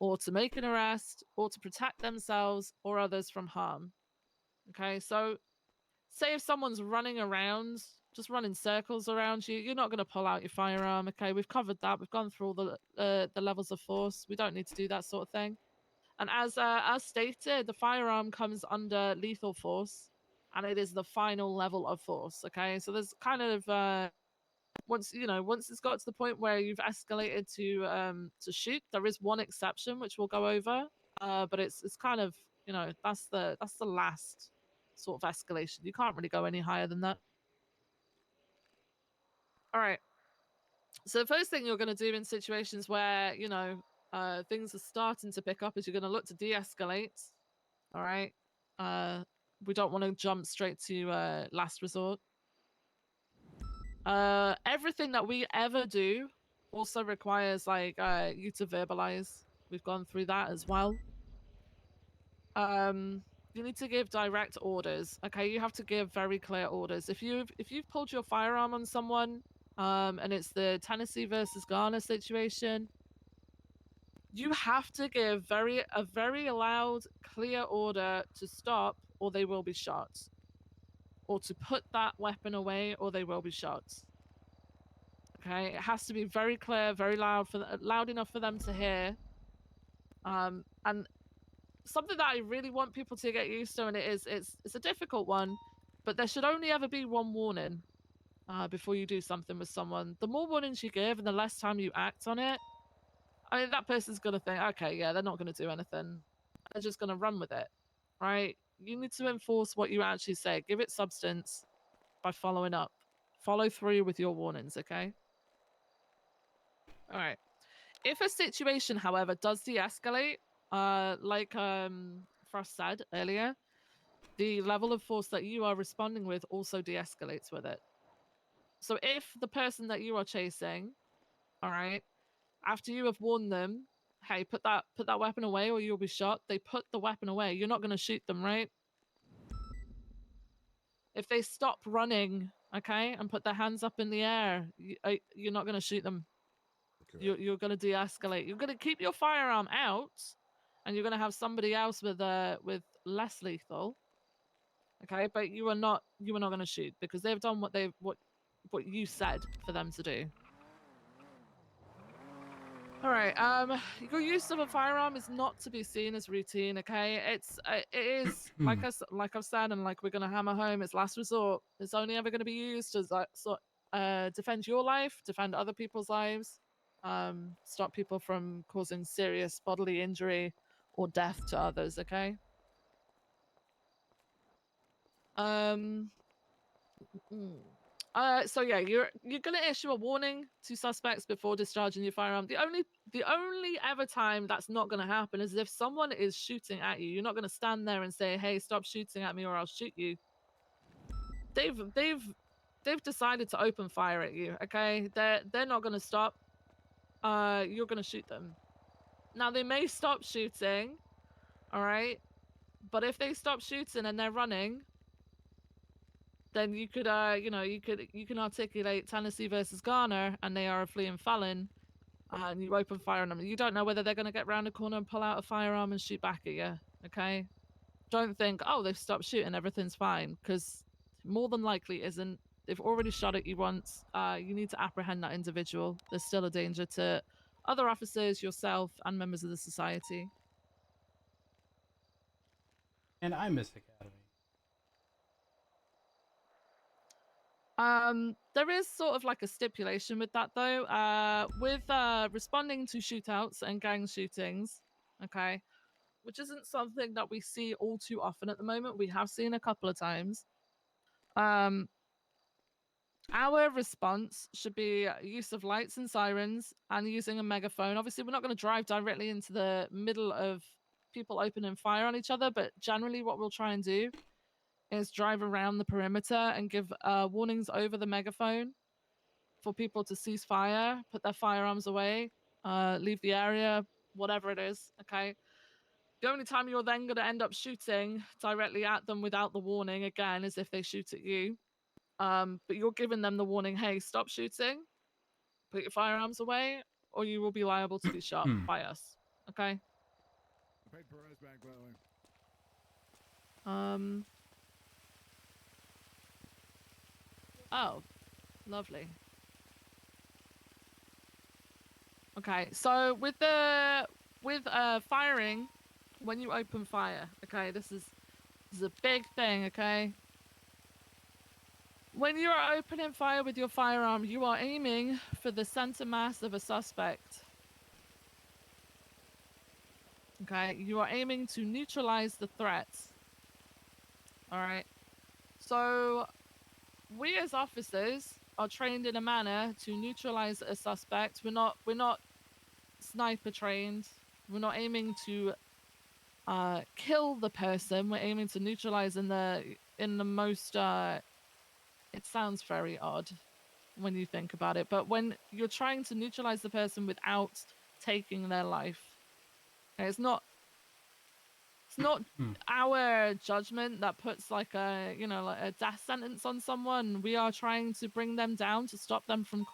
or to make an arrest, or to protect themselves or others from harm. Okay. So say if someone's running around, just running circles around you, you're not going to pull out your firearm. Okay, we've covered that. We've gone through all the levels of force. We don't need to do that sort of thing. And as stated, the firearm comes under lethal force, and it is the final level of force. Okay, so there's kind of once it's got to the point where you've escalated to shoot, there is one exception which we'll go over, but it's kind of that's the last sort of escalation. You can't really go any higher than that. All right. So the first thing you're going to do in situations where things are starting to pick up is you're going to look to de-escalate. All right. We don't want to jump straight to last resort. Everything that we ever do also requires like you to verbalize. We've gone through that as well. You need to give direct orders. Okay, you have to give very clear orders. If you've pulled your firearm on someone, and it's the Tennessee versus Ghana situation, you have to give a very loud, clear order to stop, or they will be shot, or to put that weapon away, or they will be shot. Okay, it has to be very clear, very loud loud enough for them to hear. And something that I really want people to get used to, and it's a difficult one, but there should only ever be one warning before you do something with someone. The more warnings you give and the less time you act on it, I mean, that person's gonna think, okay, yeah, they're not gonna do anything. They're just gonna run with it, right? You need to enforce what you actually say. Give it substance by following up. Follow through with your warnings, okay? All right. If a situation, however, does de-escalate, like Frost said earlier, the level of force that you are responding with also de-escalates with it. So if the person that you are chasing, all right, after you have warned them, hey, put that weapon away or you'll be shot, they put the weapon away. You're not going to shoot them, right? If they stop running, okay, and put their hands up in the air, you're not going to shoot them. You're going to de-escalate. You're going to keep your firearm out, and you're going to have somebody else with less lethal. Okay, but you are not going to shoot because they've done what you said for them to do. All right. Your use of a firearm is not to be seen as routine. Okay, it is like I've said, and like we're gonna hammer home. It's last resort. It's only ever going to be used as defend your life, defend other people's lives, stop people from causing serious bodily injury or death to others. Okay. So yeah, you're gonna issue a warning to suspects before discharging your firearm. The only ever time that's not gonna happen is if someone is shooting at you. You're not gonna stand there and say, "Hey, stop shooting at me, or I'll shoot you." They've decided to open fire at you. Okay, they're not gonna stop. You're gonna shoot them. Now they may stop shooting, all right, but if they stop shooting and they're running, then you could, you can articulate Tennessee versus Ghana, and they are a fleeing felon, and you open fire on them. You don't know whether they're going to get round a corner and pull out a firearm and shoot back at you. Okay, don't think, oh, they've stopped shooting, everything's fine, because more than likely isn't. They've already shot at you once. You need to apprehend that individual. There's still a danger to other officers, yourself, and members of the society. And I miss Academy. There is sort of like a stipulation with that though. With responding to shootouts and gang shootings, okay, which isn't something that we see all too often at the moment. We have seen a couple of times. Our response should be use of lights and sirens and using a megaphone. Obviously, we're not going to drive directly into the middle of people opening fire on each other, but generally what we'll try and do is drive around the perimeter and give warnings over the megaphone for people to cease fire, put their firearms away, leave the area, whatever it is, okay? The only time you're then going to end up shooting directly at them without the warning, again, is if they shoot at you. But you're giving them the warning, hey, stop shooting, put your firearms away, or you will be liable to be shot by us, okay? I paid Perez back, by the way. Oh, lovely. Okay, so with firing, when you open fire, okay, this is a big thing, okay? When you are opening fire with your firearm, you are aiming for the center mass of a suspect. Okay, you are aiming to neutralize the threats. All right. So we as officers are trained in a manner to neutralize a suspect. We're not sniper trained. We're not aiming to kill the person. We're aiming to neutralize in the most it sounds very odd, when you think about it. But when you're trying to neutralize the person without taking their life, it's not our judgment that puts like a like a death sentence on someone. We are trying to bring them down to stop them from